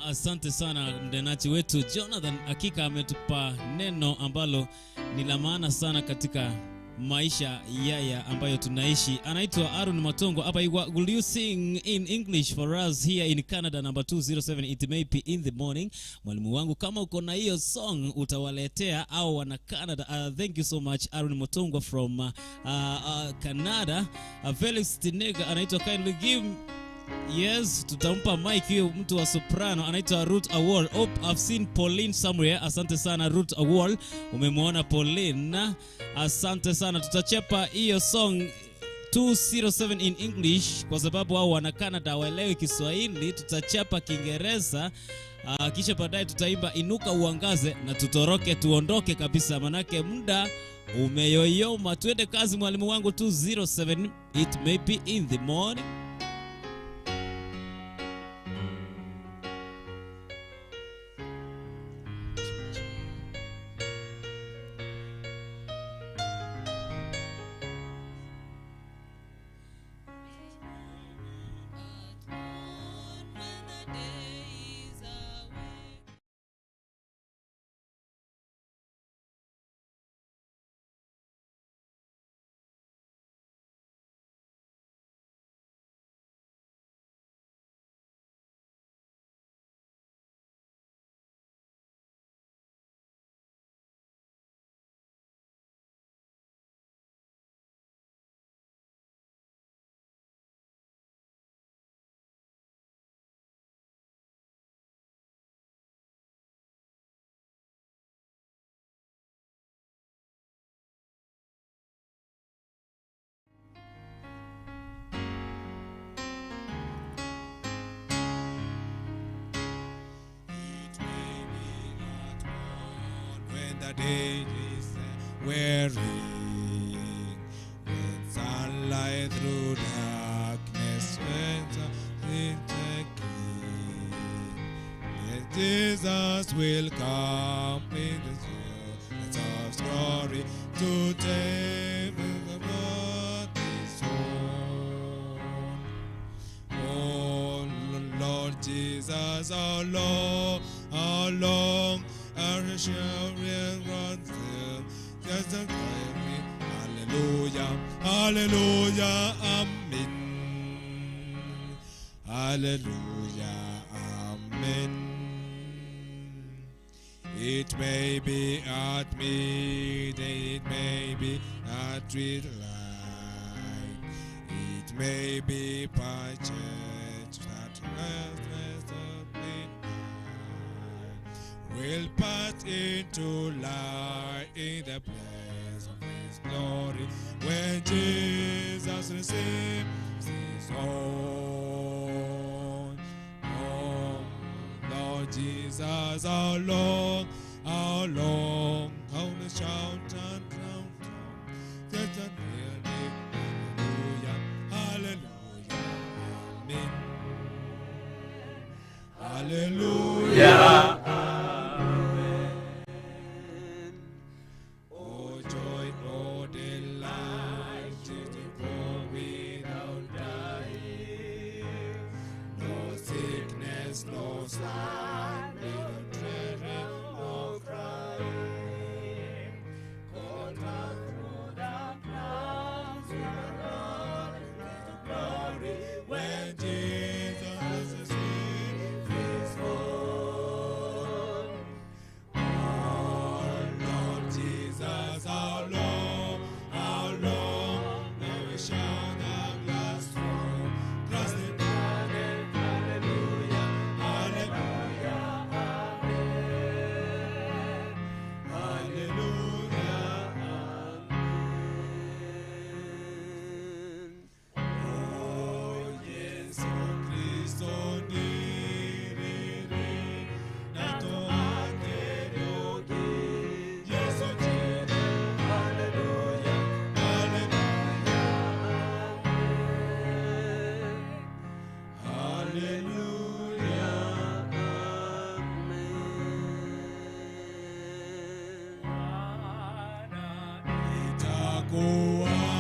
Asante sana mdenaji wetu Jonathan, hakika ametupa neno ambalo ni la maana sana katika maisha yaya ambayo tunaishi. Anaitwa Aaron Matongo. Hapa will you sing in English for us here in Canada number 207 it may be in the morning. Mwalimu wangu, kama uko na hiyo song utawaletea au wana Canada. Thank you so much Aaron Matongo from Canada. Felix Tinega anaitwa kindly give. Yes, tutampa mic hiyo mtu wa soprano anaitwa Ruth Awol. I've seen Pauline somewhere. Asante sana Ruth Awol. Umemwona Pauline. Asante sana. Tutachapa hiyo song 207 in English kwa sababu wao wana Canada waelewi Kiswahili. Tutachapa Kiingereza. Kisha baadaye tutaimba Inuka uangaze na tutoroke tuondoke kabisa manake muda umeyoyoma. Twende kazi mwalimu wangu. 207 it may be in the morning. The day is wearing, when sunlight through darkness shines the King. Then Jesus will come in the fullness of glory to take the world his own. Oh Lord Jesus, how long our children run still, just a cry, hallelujah, hallelujah, amen, hallelujah, amen. It may be at midday, it may be at twilight, it may be by church that restless of midnight will pass into light in the place of his glory when Jesus receives his own. Oh Lord Jesus, how long, how the shout and drown, just a kneeling, hallelujah, hallelujah, amen, hallelujah. No sign, no treasure, no crying. Caught up through the clouds, in the Lord is glory. When Jesus receives his own. Oh Lord Jesus, how long, now we shall not last strong. Trust in God and hallelujah. Itakuwa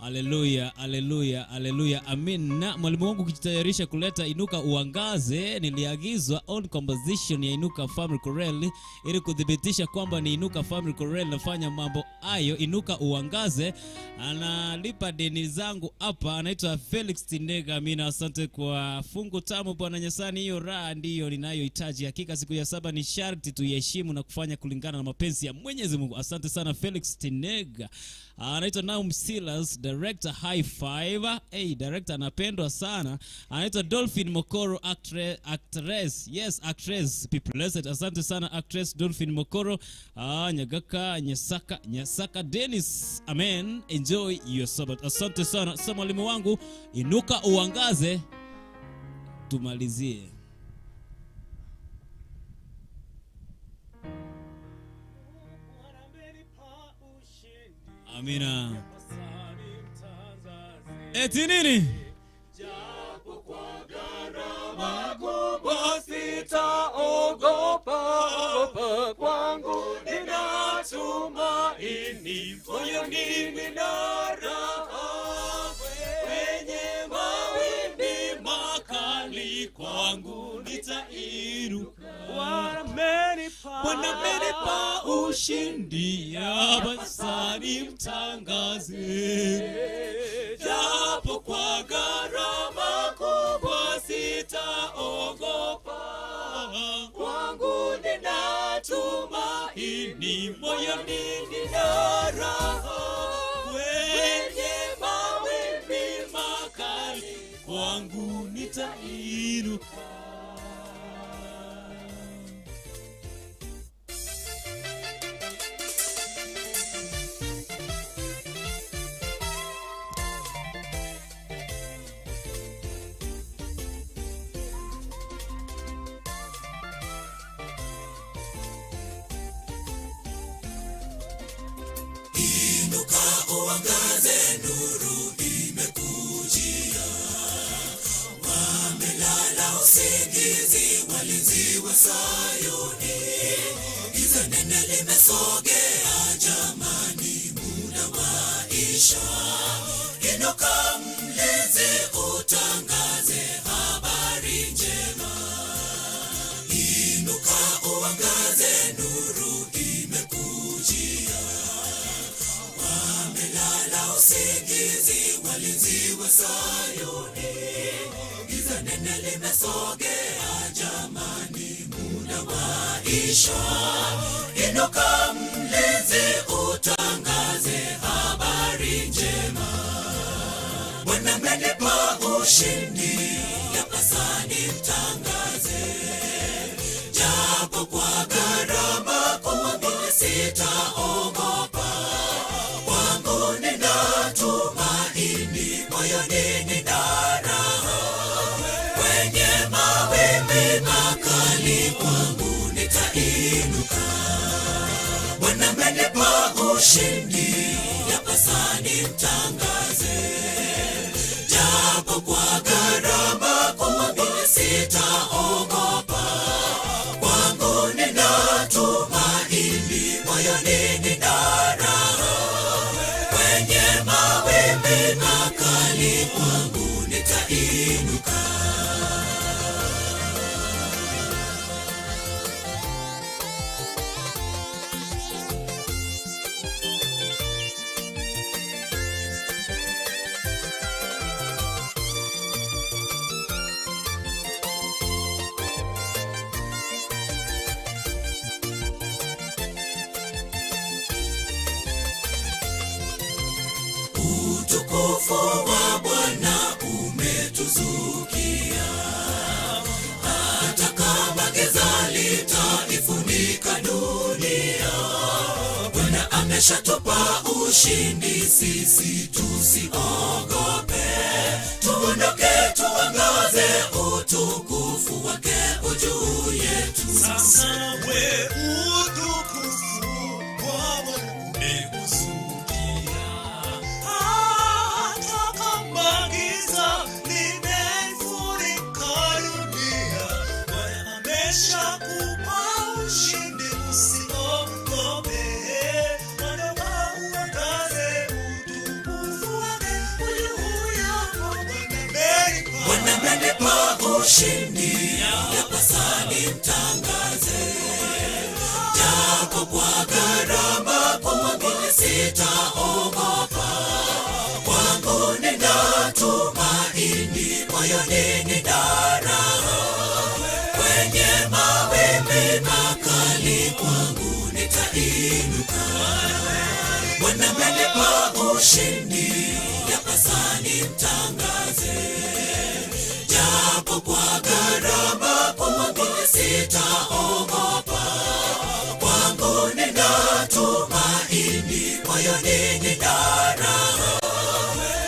Haleluya, haleluya, haleluya. Amen. Na mwalimu wangu ukijitayarisha kuleta Inuka Uangaze, niliagizwa on composition ya Inuka Family Chorale ili kudhibitisha kwamba ni Inuka Family Chorale nafanya mambo hayo. Inuka Uangaze analipa deni zangu hapa, anaitwa Felix Tindega. Amina, asante kwa fungu tamu Bwana Nyasani, hiyo raha ndiyo ninayohitaji. Hakika siku ya saba ni sharti tuiheshimu na kufanya kulingana na mapenzi ya Mwenyezi Mungu. Asante sana Felix Tindega. Anaitwa Naum Silas, director High Five. Director anapendwa sana. Anaitwa Dolphin Mokoro, actress. Yes, actress. Be blessed. Asante sana actress Dolphin Mokoro. Nyagaka, Nyasaka Dennis. Amen. Enjoy your Sabbath. Asante sana. Sasa mwalimu wangu, Inuka Uangaze. Tumalizie. Amina. Eti nini? Japo kwa gharama kubwa sitaogopa, kwangu ninatumaini, moyoni nina raha. Kwenye mawimbi makali kwangu nitainuka. Bwana amenipa ushindi, basi nimtangaze. Japo kwa gharama kubwa sitaogopa, kwangu ninatumaini, moyoni nina raha. Kwenye mawimbi makali kwangu nitainuka. Inuka uangaze, nuru imekujia. Wamelala usingizi walinzi wa Sayuni, giza nene limesogea jamani, muda waisha. Inuka mlinzi, utangaze habari njema. Inuka uangaze, nuru imekujia. Wamelala usingizi walinzi wa Sayuni, giza nene limesogea jamani, muda waisha. Inuka mlinzi, utangaze habari njema. Bwana amenipa ushindi, yapasa nimtangaze. Japo kwa gharama kubwa sitaogopa, kwangu ninatumaini, moyoni nina raha. Kwenye mawimbi makali kwangu nitainuka. Bwana amenipa ushindi, yapasa nimtangaze. Japo kwa gharama kubwa sitaogopa, kwangu ninatumaini, moyoni nina raha. Kwenye mawimbi makali kwangu nitainuka. Utukufu wa Bwana umetuzukia, hata kama giza litaifunika dunia. Bwana ameshatupa ushindi, sisi tusiogope. Tuondoke tuangaze, utukufu wake ujuu yetu. Sasa we utukufu wa Bwana umeuzukia, hata kama giza limeifunika dunia. Bwana ameshakupa ushindi, usiogope. Ondoka uangaze, utukufu wake ushindi, yapasa nimtangaze. Japo kwa gharama, kwa mwingine sitaogopa. Kwangu nina tumaini, moyoni nina raha. Kwenye mawimbi makali, kwangu nitainuka. Bwana amenipa ushindi, yapasa nimtangaze. Japo kwa gharama, kwa mwingine sitaogopa. Kwangu nina tumaini, moyoni nina raha.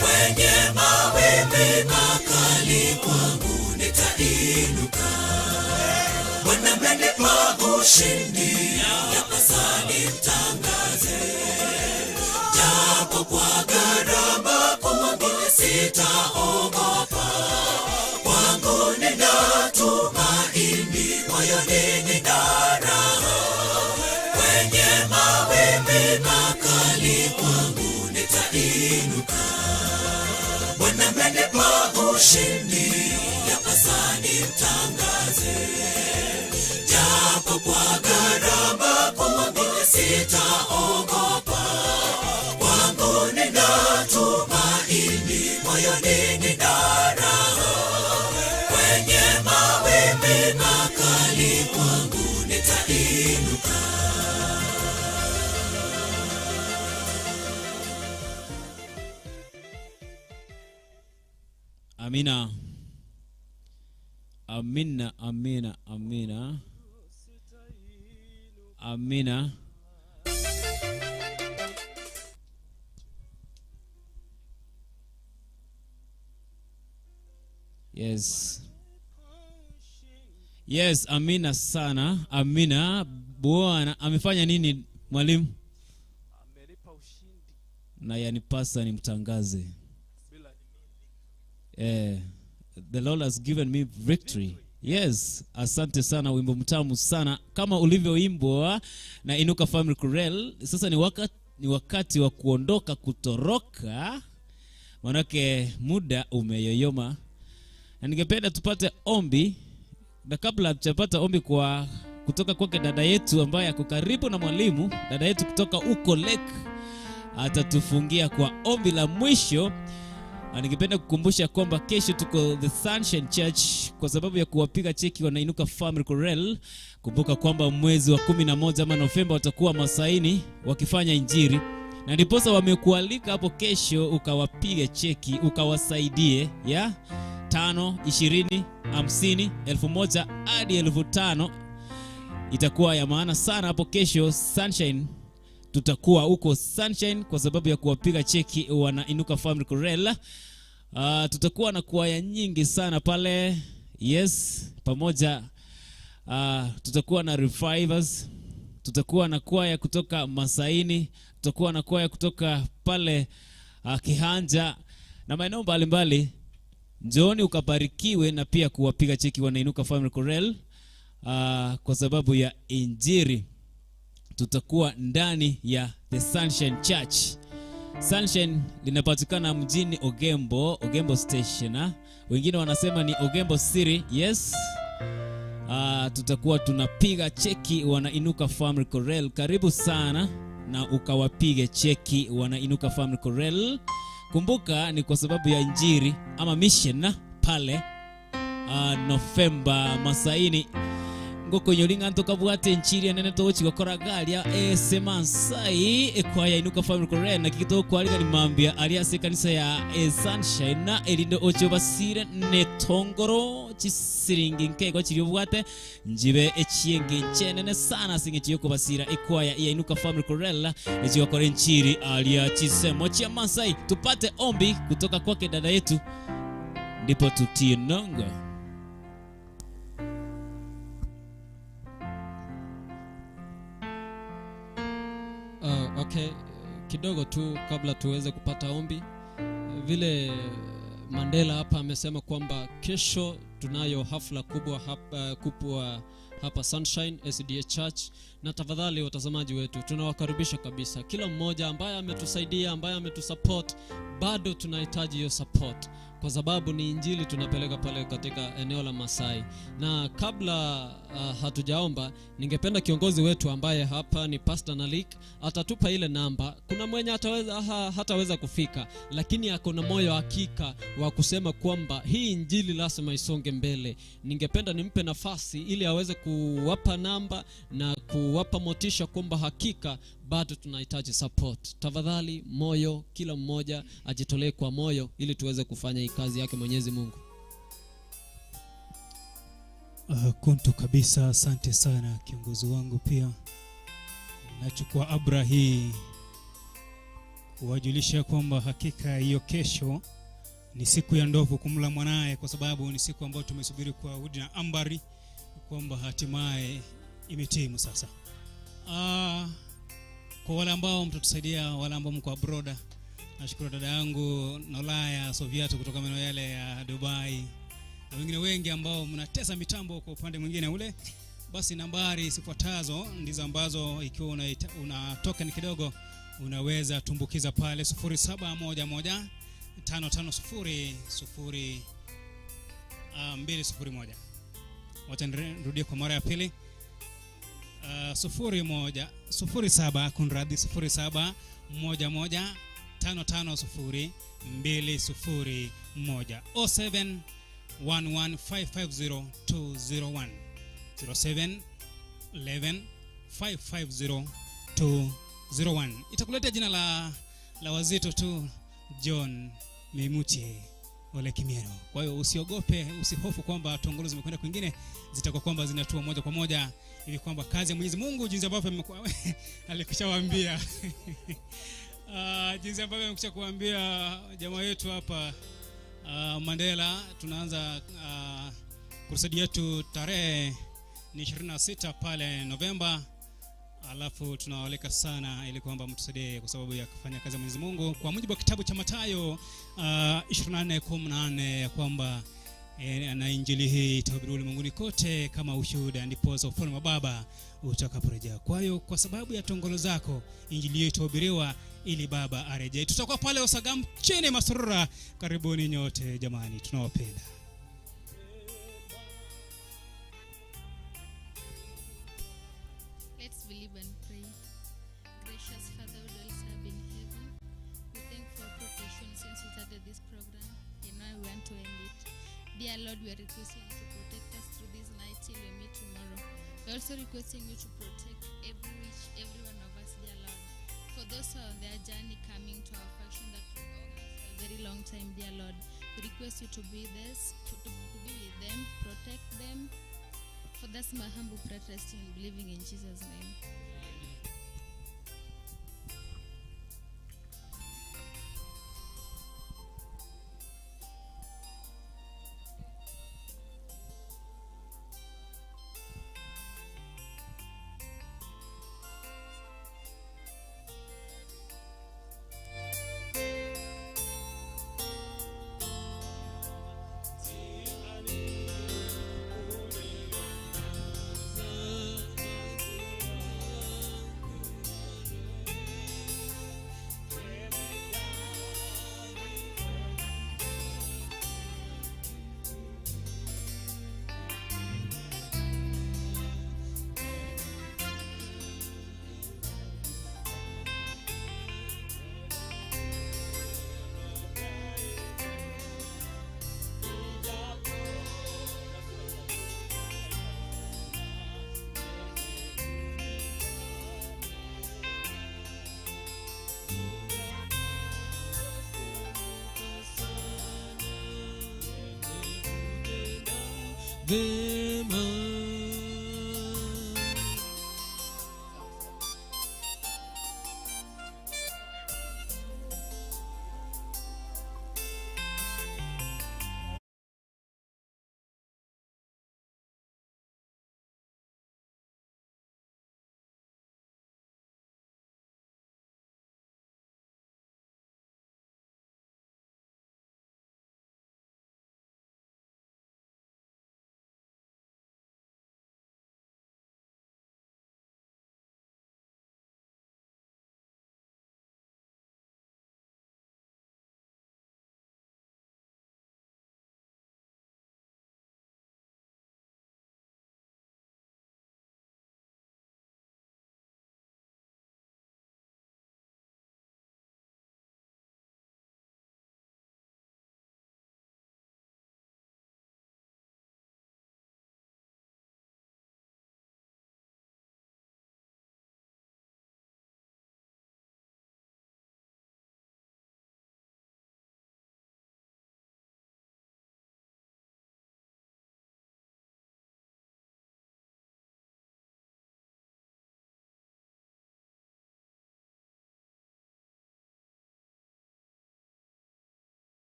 Kwenye mawimbi makali, kwangu nitainuka. Bwana amenipa ushindi, yapasa nimtangaze. Japo kwa gharama, kwa mwingine sitaogopa. Kwangu nina tumaini, moyoni nina raha. Kwenye mawimbi makali, kwangu nitainuka. Bwana amenipa ushindi, yapasa nimtangaze. Japo kwa gharama, kwa mwingine sitaogopa. Kwangu nina tumaini, moyoni nina raha. Kwenye mawimbi makali, kwangu nitainuka. Amina. Amina, amina, amina. Amina. Yes. Yes, amina sana. Amina. Bwana amefanya nini mwalimu? Amenipa ushindi. Na yanipasa nimtangaze. The Lord has given me victory. Yes, asante sana, wimbo mtamu sana kama ulivyoimbwa na Inuka Family Chorale. Sasa ni wakati wa kuondoka, kutoroka, manake muda umeyoyoma. Na ningependa tupate ombi, na kabla tupata ombi kutoka kwake dada yetu ambaye ako karibu na mwalimu, dada yetu kutoka uko Lake atatufungia kwa ombi la mwisho. Ningependa kukumbusha kwamba kesho tuko The Sunshine Church kwa sababu ya kuwapiga cheki wana Inuka Family Chorale. Kumbuka kwamba mwezi wa 11 ama Novemba watakuwa Masaini wakifanya injili. Na ndiposa wamekualika hapo kesho ukawapiga cheki, ukawasaidie ya 5, 20, 50, 1000 hadi 1500. Itakuwa ya maana sana hapo kesho Sunshine. Tutakuwa huko Sunshine kwa sababu ya kuwapiga cheki wana Inuka Family Chorale. Tutakuwa na kwaya nyingi sana pale. Yes, pamoja tutakuwa na Revivers, tutakuwa na kwaya kutoka Masaini, tutakuwa na kwaya kutoka pale Kihanja na maeneo mbalimbali. Njooni ukabarikiwe na pia kuwapiga cheki wana Inuka Family Chorale kwa sababu ya injili. Tutakuwa ndani ya The Sunshine Church. Sunshine linapatikana mjini Ogembo Station. Wengine wanasema ni Ogembo City. Yes. Tutakuwa tunapiga cheki wana Inuka Family Chorale. Karibu sana na ukawapige cheki wana Inuka Family Chorale. Kumbuka ni kwa sababu ya injili ama mission pale Novemba Masaini. Ngoko nyolinga ntoka bwate nchiri nene tochi gukora galia Semansai ekwaya Inuka Family Chorale na kito kwalika ni mambia aliase kanisa ya Sunshine na elindo ocho basire netongoro chisiringi nkego chiri bwate njibe echienge nchenene sana singechiyo ko basira ekwaya ya Inuka Family Chorale echiyo kore nchiri alia chisemo cha Masai. Tupate ombi kutoka kwake dada yetu ndipo tutie nanga. Okay, kidogo tu kabla tuweze kupata ombi. Vile Mandela hapa amesema kwamba kesho tunayo hafla kubwa hapa Sunshine SDA Church, na tafadhali watazamaji wetu tunawakaribisha kabisa. Kila mmoja ambaye ametusaidia, ambaye ametusupport, bado tunahitaji hiyo support. kwa sababu ni injili tunapeleka pale katika eneo la Masai. Na kabla hatujaomba, ningependa kiongozi wetu ambaye hapa ni Pastor Nalik atatupa ile namba. Kuna mwenye hataweza kufika, lakini ako na moyo hakika wa kusema kwamba hii injili lazima isonge mbele. Ningependa nimpe nafasi ili aweze kuwapa namba na kuwapa motisha kwamba hakika bado tunahitaji support. Tafadhali moyo, kila mmoja ajitolee kwa moyo ili tuweze kufanya hii kazi yake Mwenyezi Mungu. Kuntu kabisa, asante sana kiongozi wangu. Pia nachukua abra hii kuwajulisha kwamba hakika hiyo kesho ni siku ya ndovu kumla mwanae, kwa sababu ni siku ambayo tumesubiri kwa udi na ambari kwamba hatimaye imetimu sasa. Kwa wale ambao mtatusaidia, wale ambao mko abroad, nashukuru dada yangu Nolaya Soviato kutoka maeneo yale ya Dubai, na wengine wengi ambao mnatesa mitambo kwa upande mwingine ule. Basi nambari zifuatazo ndizo ambazo ikiwa una token kidogo unaweza tumbukiza pale 0711 550 201. Wacha nirudie kwa mara ya pili. 07 kunradhi 07 11 550 201 07 11 550 201 07 11 550 201. Itakuletea jina la wazito tu, John Memutie Ole Kimiero. Kwa hiyo usiogope, usihofu kwamba tongolo zimekwenda kwingine, zitakuwa kwamba zinatua moja kwa moja ili kwamba kazi ya Mwenyezi Mungu jinsi ambavyo alikushawaambia jinsi ambavyo amekuambia jamaa yetu hapa Mandela. Tunaanza kurusadi yetu tarehe ni 26 pale Novemba. Alafu tunawaleka sana ili kwamba mtusaidie kwa sababu ya kufanya kazi ya Mwenyezi Mungu kwa mujibu wa kitabu cha Mathayo 24:18 kwamba na injili hii itahubiriwa ulimwenguni kote kama ushuhuda, ndipo ufalme wa Baba utakaporejea. Kwa hiyo kwa sababu ya tongolo zako injili hii itahubiriwa ili Baba arejee. Tutakuwa pale Osagam chini Masurura. Karibuni nyote jamani, tunawapenda. Let's believe and pray. Gracious Father, who dwells up in heaven, we thank for protection since we started this program, and now we want to end it. Dear Lord, we are requesting you to protect us through this night till we meet tomorrow. We are also requesting you to protect every one of us, dear Lord. For those who are on their journey coming to our function that will go on for a very long time, dear Lord, we request you to be with us, to be with them, protect them. For that's my humble prayer, trusting and believing in Jesus' name. There